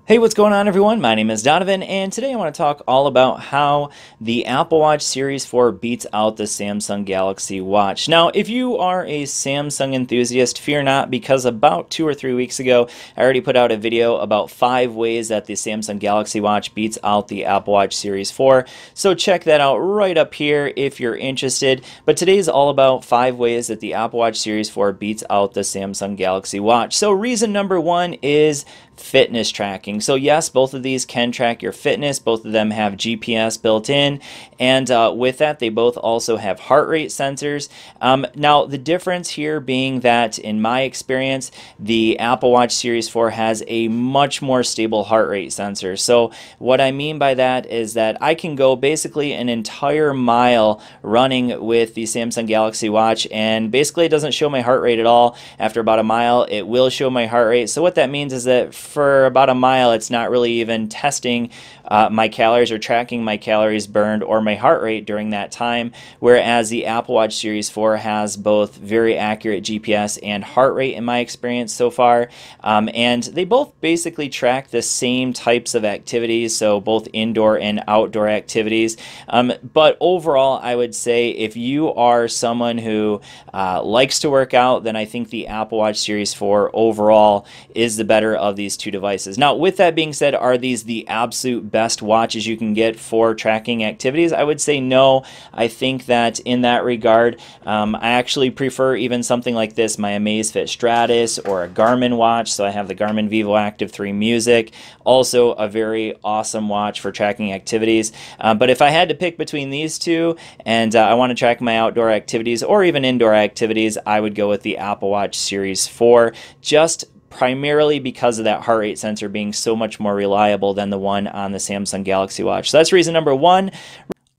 Hey, what's going on, everyone? My name is Donovan, and today I want to talk all about how the Apple Watch Series 4 beats out the Samsung Galaxy Watch. Now, if you are a Samsung enthusiast, fear not, because about 2 or 3 weeks ago, I already put out a video about 5 ways that the Samsung Galaxy Watch beats out the Apple Watch Series 4. So check that out right up here if you're interested. But today is all about 5 ways that the Apple Watch Series 4 beats out the Samsung Galaxy Watch. So reason number one is fitness tracking. So yes, both of these can track your fitness. Both of them have GPS built in, and with that, they both also have heart rate sensors. Now, the difference here being that, in my experience, the Apple Watch Series 4 has a much more stable heart rate sensor. So what I mean by that is that I can go basically an entire mile running with the Samsung Galaxy Watch, and basically it doesn't show my heart rate at all. After about a mile, it will show my heart rate. So what that means is that for about a mile, it's not really even testing my calories or tracking my calories burned or my heart rate during that time, whereas the Apple Watch Series 4 has both very accurate GPS and heart rate in my experience so far, and they both basically track the same types of activities, so both indoor and outdoor activities. But overall, I would say if you are someone who likes to work out, then I think the Apple Watch Series 4 overall is the better of these two devices. Now, with that being said, are these the absolute best watches you can get for tracking activities? I would say no. I think that in that regard, I actually prefer even something like this, my Amazfit Stratus or a Garmin watch. So I have the Garmin Vivoactive 3 Music, also a very awesome watch for tracking activities. But if I had to pick between these two and I want to track my outdoor activities or even indoor activities, I would go with the Apple Watch Series 4, just primarily because of that heart rate sensor being so much more reliable than the one on the Samsung Galaxy Watch. So that's reason number one.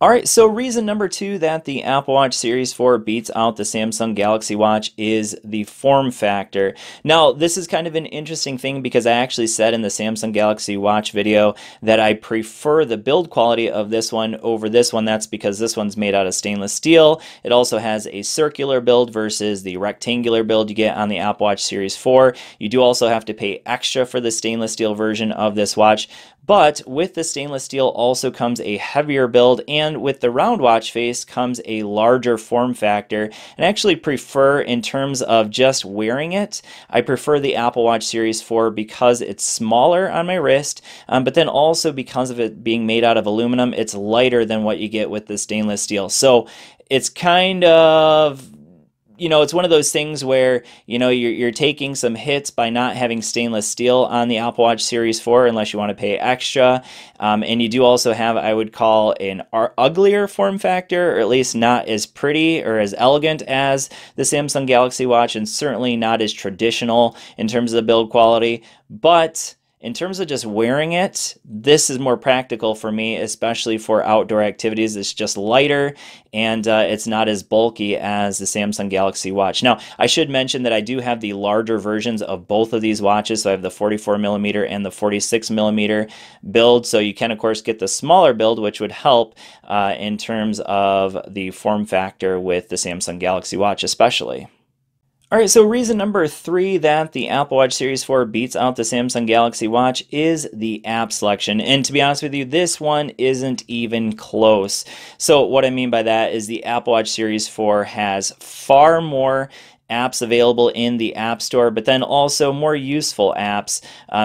Alright, so reason number two that the Apple Watch Series 4 beats out the Samsung Galaxy Watch is the form factor. Now, this is kind of an interesting thing because I actually said in the Samsung Galaxy Watch video that I prefer the build quality of this one over this one. That's because this one's made out of stainless steel. It also has a circular build versus the rectangular build you get on the Apple Watch Series 4. You do also have to pay extra for the stainless steel version of this watch. But with the stainless steel also comes a heavier build, and with the round watch face comes a larger form factor. And I actually prefer, in terms of just wearing it, I prefer the Apple Watch Series 4 because it's smaller on my wrist, but then also because of it being made out of aluminum, it's lighter than what you get with the stainless steel. So it's kind of, it's one of those things where, you're taking some hits by not having stainless steel on the Apple Watch Series 4 unless you want to pay extra. And you do also have, I would call, an uglier form factor, or at least not as pretty or as elegant as the Samsung Galaxy Watch, and certainly not as traditional in terms of the build quality. But in terms of just wearing it, this is more practical for me, especially for outdoor activities. It's just lighter, and it's not as bulky as the Samsung Galaxy Watch. Now, I should mention that I do have the larger versions of both of these watches. So I have the 44mm and the 46mm build. So you can, of course, get the smaller build, which would help in terms of the form factor with the Samsung Galaxy Watch especially. Alright, so reason number three that the Apple Watch Series 4 beats out the Samsung Galaxy Watch is the app selection. And to be honest with you, this one isn't even close. So what I mean by that is the Apple Watch Series 4 has far more apps available in the App Store, but then also more useful apps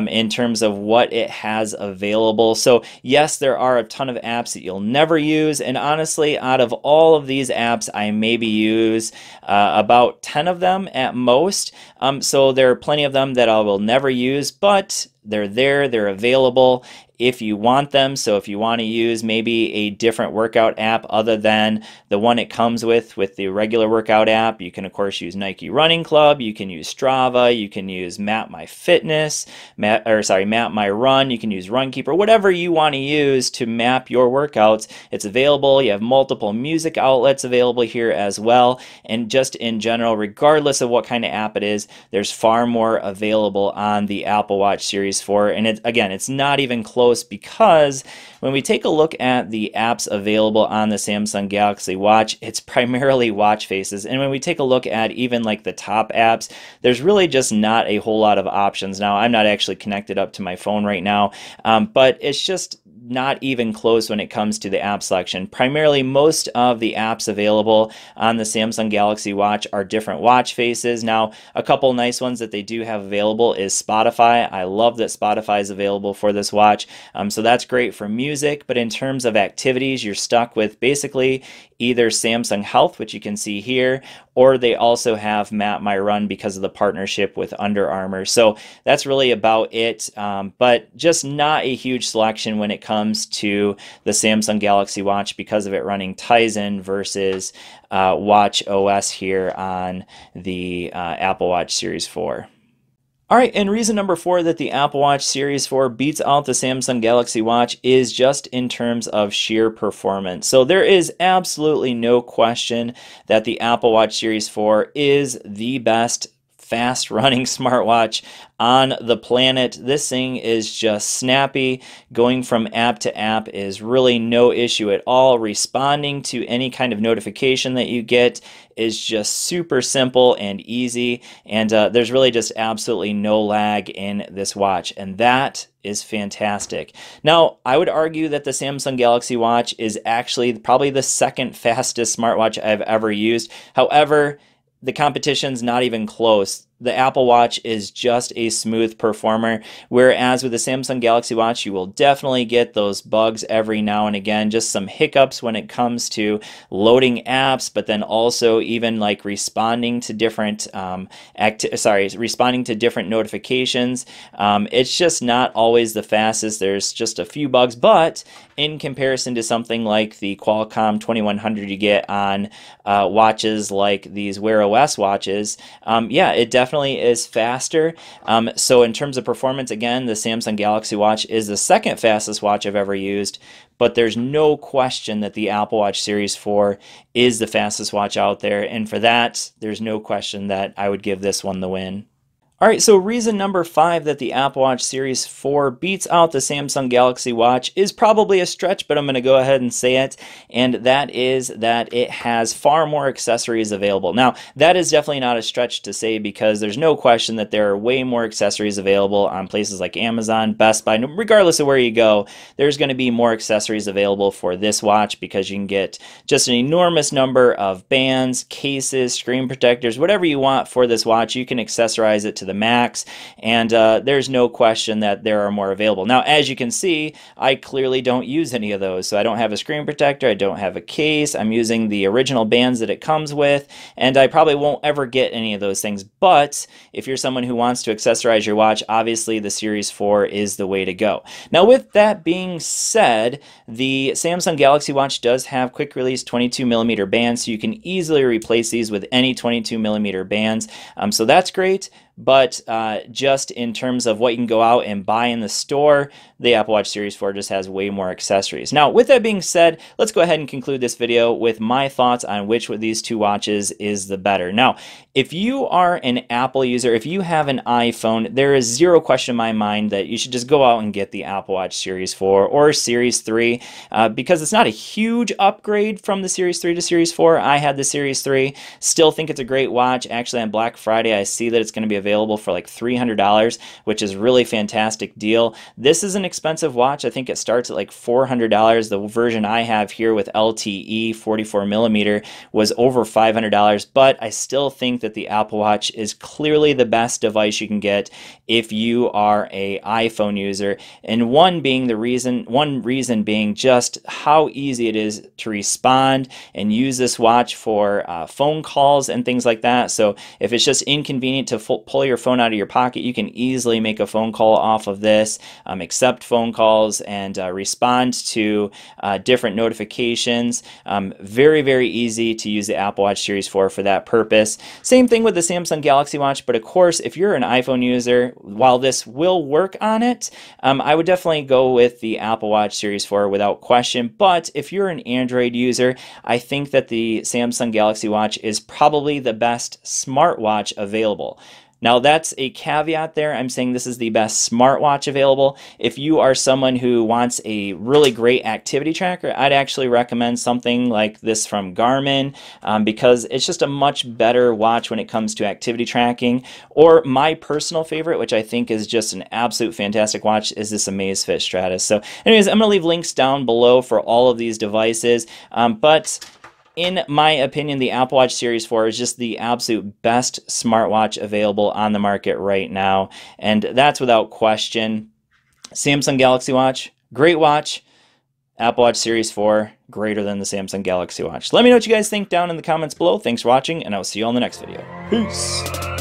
in terms of what it has available. So yes, there are a ton of apps that you'll never use, and honestly, out of all of these apps, I maybe use about 10 of them at most. So there are plenty of them that I will never use, but they're there, they're available if you want them. So if you want to use maybe a different workout app other than the one it comes with the regular workout app, you can of course use Nike Running Club, you can use Strava, you can use Map My Fitness, Map My Run, you can use Runkeeper, whatever you want to use to map your workouts. It's available. You have multiple music outlets available here as well, and just in general, regardless of what kind of app it is, there's far more available on the Apple Watch Series Series 4, and again, it's not even close, because when we take a look at the apps available on the Samsung Galaxy Watch, it's primarily watch faces. And when we take a look at even like the top apps, there's really just not a whole lot of options. Now, I'm not actually connected up to my phone right now, but it's just not even close when it comes to the app selection. Primarily, most of the apps available on the Samsung Galaxy Watch are different watch faces. Now, a couple nice ones that they do have available is Spotify. I love that Spotify is available for this watch, so that's great for music. But in terms of activities, you're stuck with basically either Samsung Health, which you can see here, or they also have Map My Run because of the partnership with Under Armour. So that's really about it, but just not a huge selection when it comes to the Samsung Galaxy Watch because of it running Tizen versus Watch OS here on the Apple Watch Series 4. All right, and reason number 4 that the Apple Watch Series 4 beats out the Samsung Galaxy Watch is just in terms of sheer performance. So there is absolutely no question that the Apple Watch Series 4 is the best fast-running smartwatch on the planet. This thing is just snappy. Going from app to app is really no issue at all. Responding to any kind of notification that you get is just super simple and easy, and there's really just absolutely no lag in this watch, and that is fantastic. Now, I would argue that the Samsung Galaxy Watch is actually probably the second fastest smartwatch I've ever used. However, the competition's not even close. The Apple Watch is just a smooth performer, whereas with the Samsung Galaxy Watch, you will definitely get those bugs every now and again, just some hiccups when it comes to loading apps, but then also even like responding to different responding to different notifications. It's just not always the fastest. There's just a few bugs, but in comparison to something like the Qualcomm 2100 you get on watches like these Wear OS watches, yeah, it definitely is faster. So in terms of performance, again, the Samsung Galaxy Watch is the second fastest watch I've ever used, but there's no question that the Apple Watch Series 4 is the fastest watch out there, and for that, there's no question that I would give this one the win. All right, so reason number 5 that the Apple Watch Series 4 beats out the Samsung Galaxy Watch is probably a stretch, but I'm going to go ahead and say it, and that is that it has far more accessories available. Now, that is definitely not a stretch to say, because there's no question that there are way more accessories available on places like Amazon, Best Buy. Regardless of where you go, there's going to be more accessories available for this watch, because you can get just an enormous number of bands, cases, screen protectors, whatever you want for this watch. You can accessorize it to the max, and there's no question that there are more available. Now, as you can see, I clearly don't use any of those. So I don't have a screen protector, I don't have a case, I'm using the original bands that it comes with, and I probably won't ever get any of those things. But if you're someone who wants to accessorize your watch, obviously the Series 4 is the way to go. Now, with that being said, the Samsung Galaxy Watch does have quick release 22mm bands, so you can easily replace these with any 22mm bands. So that's great. But just in terms of what you can go out and buy in the store, the Apple Watch Series 4 just has way more accessories. Now, with that being said, let's go ahead and conclude this video with my thoughts on which of these two watches is the better. Now, if you are an Apple user, if you have an iPhone, there is zero question in my mind that you should just go out and get the Apple Watch Series 4 or Series 3, because it's not a huge upgrade from the Series 3 to Series 4. I had the Series 3, still think it's a great watch. Actually, on Black Friday, I see that it's going to be available for like $300, which is really fantastic deal. This is an expensive watch. I think it starts at like $400. The version I have here with LTE 44mm was over $500, but I still think that the Apple Watch is clearly the best device you can get if you are a iPhone user, and one reason being just how easy it is to respond and use this watch for phone calls and things like that. So if it's just inconvenient to pull your phone out of your pocket, you can easily make a phone call off of this, accept phone calls, and respond to different notifications. Very, very easy to use the Apple Watch Series 4 for that purpose. Same thing with the Samsung Galaxy Watch, but of course, if you're an iPhone user, while this will work on it, I would definitely go with the Apple Watch Series 4 without question. But if you're an Android user, I think that the Samsung Galaxy Watch is probably the best smartwatch available. Now, that's a caveat there. I'm saying this is the best smartwatch available. If you are someone who wants a really great activity tracker, I'd actually recommend something like this from Garmin because it's just a much better watch when it comes to activity tracking. Or my personal favorite, which I think is just an absolute fantastic watch, is this Amazfit Stratus. So anyways, I'm going to leave links down below for all of these devices. But in my opinion, the Apple Watch Series 4 is just the absolute best smartwatch available on the market right now. And that's without question. Samsung Galaxy Watch, great watch. Apple Watch Series 4, greater than the Samsung Galaxy Watch. Let me know what you guys think down in the comments below. Thanks for watching, and I'll see you on the next video. Peace.